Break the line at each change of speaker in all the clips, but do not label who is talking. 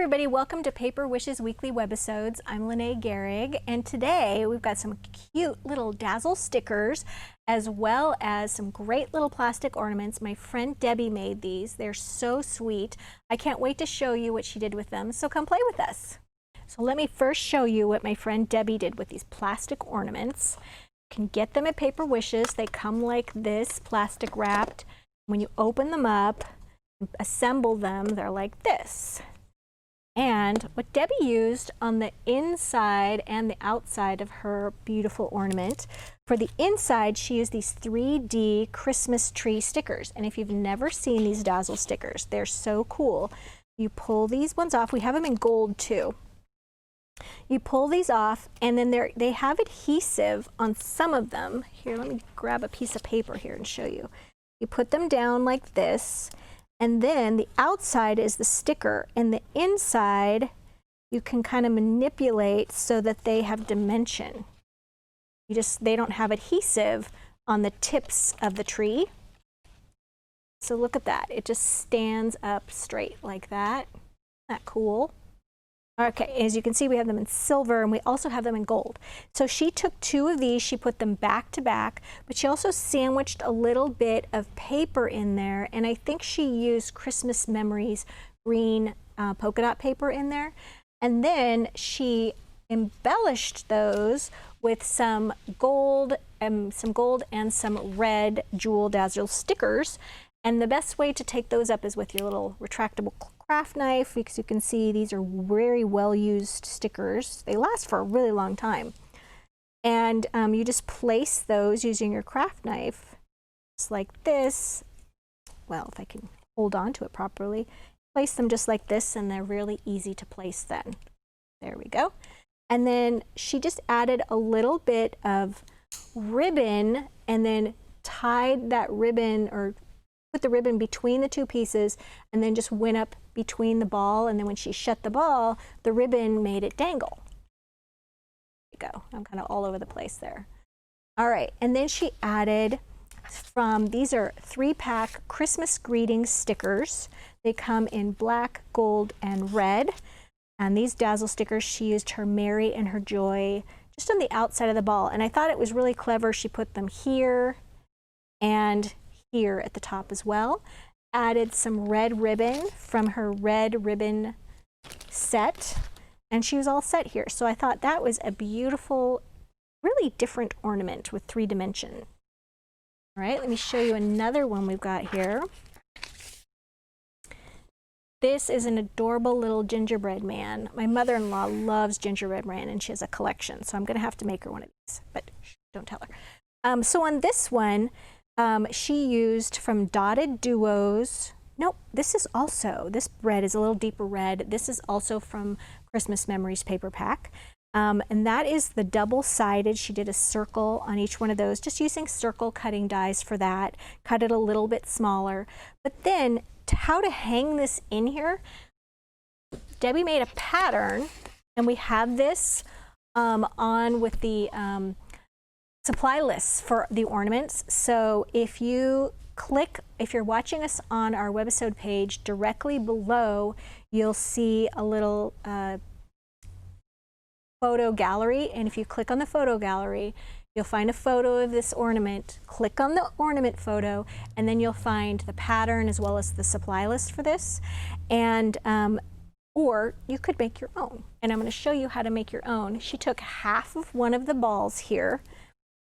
everybody, welcome to Paper Wishes Weekly Webisodes. I'm Lene Gehrig, and today we've got some cute little dazzle stickers as well as some great little plastic ornaments. My friend Debbie made these. They're so sweet. I can't wait to show you what she did with them, so come play with us. So let me first show you what my friend Debbie did with these plastic ornaments. You can get them at Paper Wishes. They come like this, plastic wrapped. When you open them up, assemble them, they're like this. And what Debbie used on the inside and the outside of her beautiful ornament, for the inside she used these 3D Christmas tree stickers. And if you've never seen these dazzle stickers, they're so cool. You pull these ones off. We have them in gold too. You pull these off, and then they have adhesive on some of them. Here, let me grab a piece of paper here and show you. You put them down like this, and then the outside is the sticker, and the inside you can kind of manipulate so that they have dimension. They don't have adhesive on the tips of the tree. So look at that. It just stands up straight like that. Isn't that cool? Okay, as you can see, we have them in silver, and we also have them in gold. So she took two of these, she put them back to back, but she also sandwiched a little bit of paper in there, and I think she used Christmas Memories green polka dot paper in there. And then she embellished those with some gold and some red jewel dazzle stickers. And the best way to take those up is with your little retractable craft knife, because you can see these are very well used stickers. They last for a really long time. And you just place those using your craft knife, just like this. Well, if I can hold on to it properly, place them just like this, and they're really easy to place then. There we go. And then she just added a little bit of ribbon, and then tied that ribbon, or put the ribbon between the two pieces, and then just went up between the ball, and then when she shut the ball, the ribbon made it dangle. There you go. I'm kind of all over the place there. All right, and then she added these are 3-pack Christmas greetings stickers. They come in black, gold, and red. And these dazzle stickers, she used her Merry and her Joy just on the outside of the ball. And I thought it was really clever. She put them here and here at the top as well. Added some red ribbon from her red ribbon set, and she was all set here. So I thought that was a beautiful, really different ornament with 3 dimension. All right, let me show you another one we've got here. This is an adorable little gingerbread man. My mother-in-law loves gingerbread man, and she has a collection, so I'm gonna have to make her one of these, but don't tell her. So on this one, she used from Dotted Duos. Nope, this red is a little deeper red. This is also from Christmas Memories paper pack. And that is the double-sided. She did a circle on each one of those, just using circle cutting dies for that. Cut it a little bit smaller. But then, how to hang this in here, Debbie made a pattern, and we have this on with the supply lists for the ornaments. So if you're watching us on our webisode page, directly below you'll see a little photo gallery, and if you click on the photo gallery, you'll find a photo of this ornament. Click on the ornament photo, and then you'll find the pattern as well as the supply list for this. And or you could make your own, and I'm going to show you how to make your own. She took half of one of the balls here,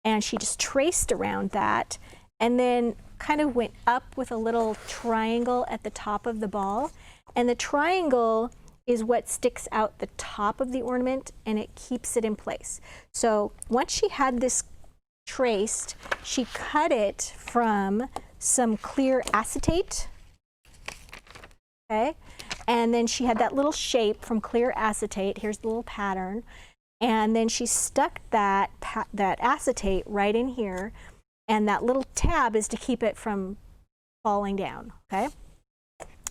and she just traced around that, and then kind of went up with a little triangle at the top of the ball. And the triangle is what sticks out the top of the ornament, and it keeps it in place. So once she had this traced, she cut it from some clear acetate. Okay, and then she had that little shape from clear acetate. Here's the little pattern. And then she stuck that acetate right in here, and that little tab is to keep it from falling down, okay?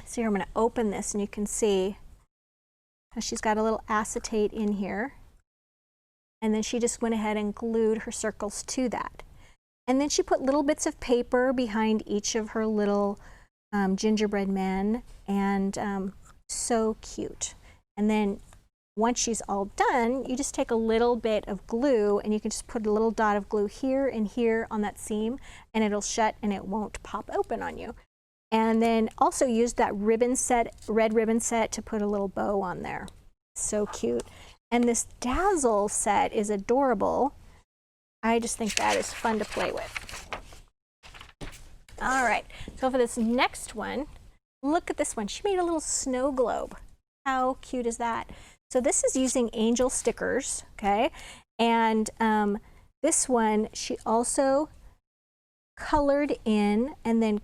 So here I'm going to open this, and you can see how she's got a little acetate in here. And then she just went ahead and glued her circles to that. And then she put little bits of paper behind each of her little gingerbread men, and so cute. And then once she's all done, you just take a little bit of glue and you can just put a little dot of glue here and here on that seam, and it'll shut and it won't pop open on you. And then also use that ribbon set, red ribbon set, to put a little bow on there. So cute. And this dazzle set is adorable. I just think that is fun to play with. All right, so for this next one, look at this one. She made a little snow globe. How cute is that? So this is using angel stickers, okay? And this one, she also colored in and then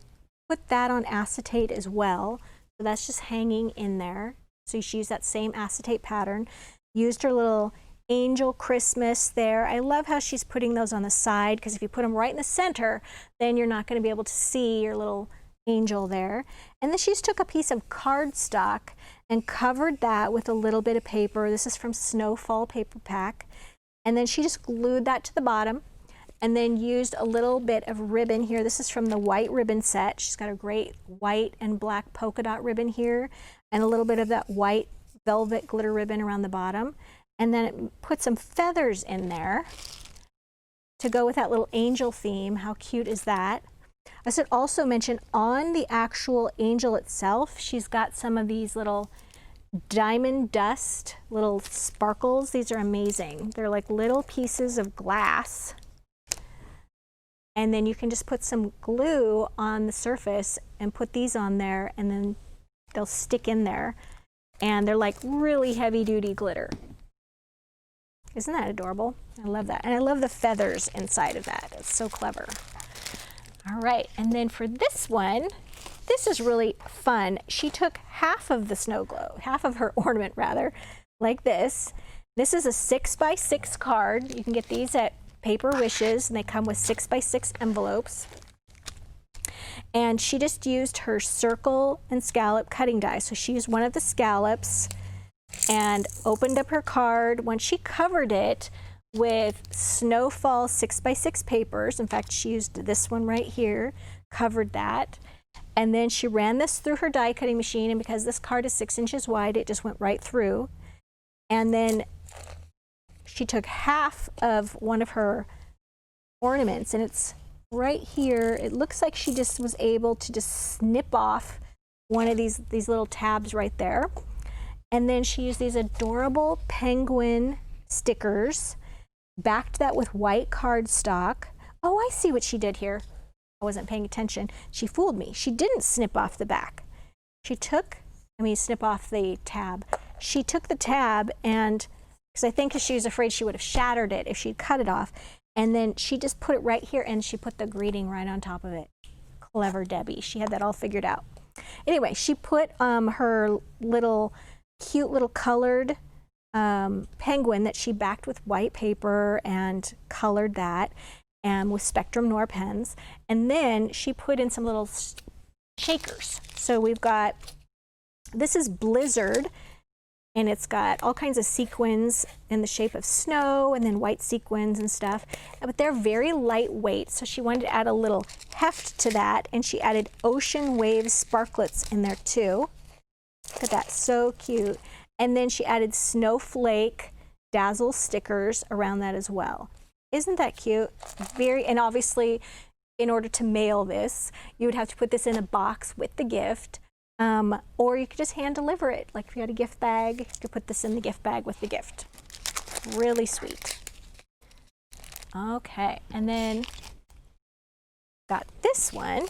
put that on acetate as well. So that's just hanging in there. So she used that same acetate pattern. Used her little angel Christmas there. I love how she's putting those on the side, because if you put them right in the center, then you're not going to be able to see your little angel there. And then she just took a piece of cardstock and covered that with a little bit of paper. This is from Snowfall Paper Pack. And then she just glued that to the bottom and then used a little bit of ribbon here. This is from the white ribbon set. She's got a great white and black polka dot ribbon here and a little bit of that white velvet glitter ribbon around the bottom. And then it put some feathers in there to go with that little angel theme. How cute is that? I should also mention, on the actual angel itself, she's got some of these little diamond dust, little sparkles. These are amazing. They're like little pieces of glass. And then you can just put some glue on the surface and put these on there, and then they'll stick in there. And they're like really heavy-duty glitter. Isn't that adorable? I love that. And I love the feathers inside of that. It's so clever. All right, and then for this one, this is really fun. She took half of the snow globe, half of her ornament rather, like this. This is a 6x6 card. You can get these at Paper Wishes, and they come with 6x6 envelopes. And she just used her circle and scallop cutting die. So she used one of the scallops and opened up her card. When she covered it with Snowfall 6x6 papers, in fact, she used this one right here, covered that. And then she ran this through her die cutting machine, and because this card is 6 inches wide, it just went right through. And then she took half of one of her ornaments, and it's right here. It looks like she just was able to just snip off one of these little tabs right there. And then she used these adorable penguin stickers, backed that with white cardstock. Oh, I see what she did here. I wasn't paying attention. She fooled me. She didn't snip off the back. She took, snip off the tab. She took the tab, and because I think she was afraid she would have shattered it if she'd cut it off. And then she just put it right here, and she put the greeting right on top of it. Clever Debbie. She had that all figured out. Anyway, she put her little cute little colored penguin that she backed with white paper and colored that, and with Spectrum Noir pens. And then she put in some little shakers. So we've got, this is Blizzard, and it's got all kinds of sequins in the shape of snow and then white sequins and stuff. But they're very lightweight, so she wanted to add a little heft to that, and she added Ocean Wave sparklets in there too. Look at that, so cute. And then she added Snowflake Dazzle stickers around that as well. Isn't that cute? And obviously, in order to mail this, you would have to put this in a box with the gift. Or you could just hand deliver it. Like if you had a gift bag, you could put this in the gift bag with the gift. Really sweet. Okay, and then got this one.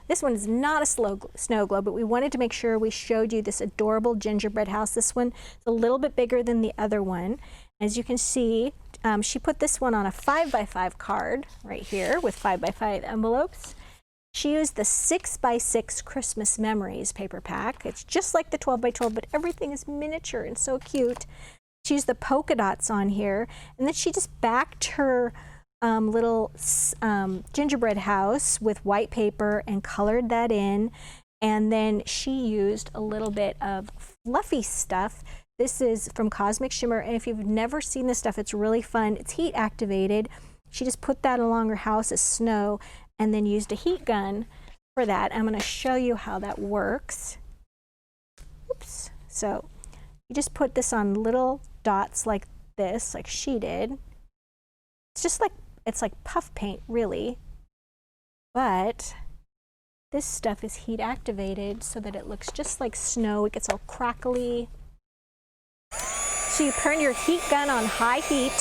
This one is not a snow globe, but we wanted to make sure we showed you this adorable gingerbread house. This one is a little bit bigger than the other one. As you can see, she put this one on a 5x5 card right here with 5x5 envelopes. She used the 6x6 Christmas Memories paper pack. It's just like the 12x12, but everything is miniature and so cute. She used the polka dots on here, and then she just backed her little gingerbread house with white paper and colored that in. And then she used a little bit of fluffy stuff. This is from Cosmic Shimmer, and if you've never seen this stuff, it's really fun. It's heat activated. She just put that along her house as snow and then used a heat gun for that. I'm going to show you how that works. Oops. So You just put this on little dots like this, like she did. It's just like, it's like puff paint, really. But this stuff is heat activated so that it looks just like snow. It gets all crackly. So you turn your heat gun on high heat.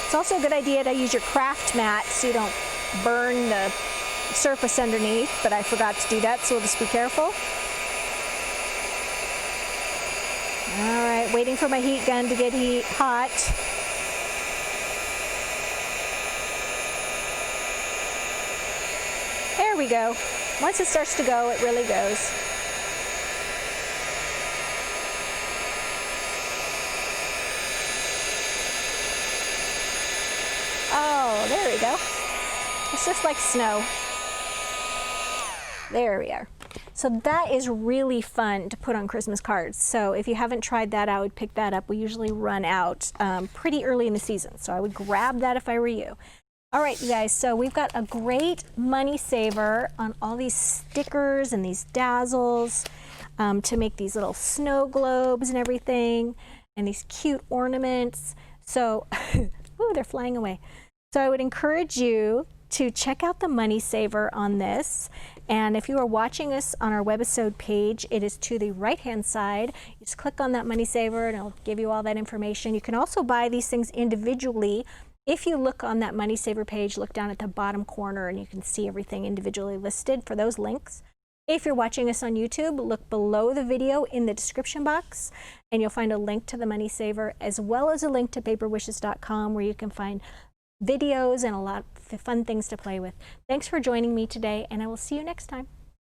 It's also a good idea to use your craft mat so you don't burn the surface underneath, but I forgot to do that, so we'll just be careful. All right, waiting for my heat gun to get hot. There we go. Once it starts to go, it really goes. Oh, there we go. It's just like snow. There we are. So that is really fun to put on Christmas cards. So if you haven't tried that, I would pick that up. We usually run out pretty early in the season, so I would grab that if I were you. All right, you guys, so we've got a great money saver on all these stickers and these dazzles to make these little snow globes and everything, and these cute ornaments. So, ooh, they're flying away. So I would encourage you to check out the money saver on this. And if you are watching us on our Webisode page, it is to the right-hand side. You just click on that money saver and it'll give you all that information. You can also buy these things individually. If you look on that money saver page, look down at the bottom corner and you can see everything individually listed for those links. If you're watching us on YouTube, look below the video in the description box and you'll find a link to the money saver as well as a link to paperwishes.com where you can find videos and a lot of fun things to play with. Thanks for joining me today, and I will see you next time.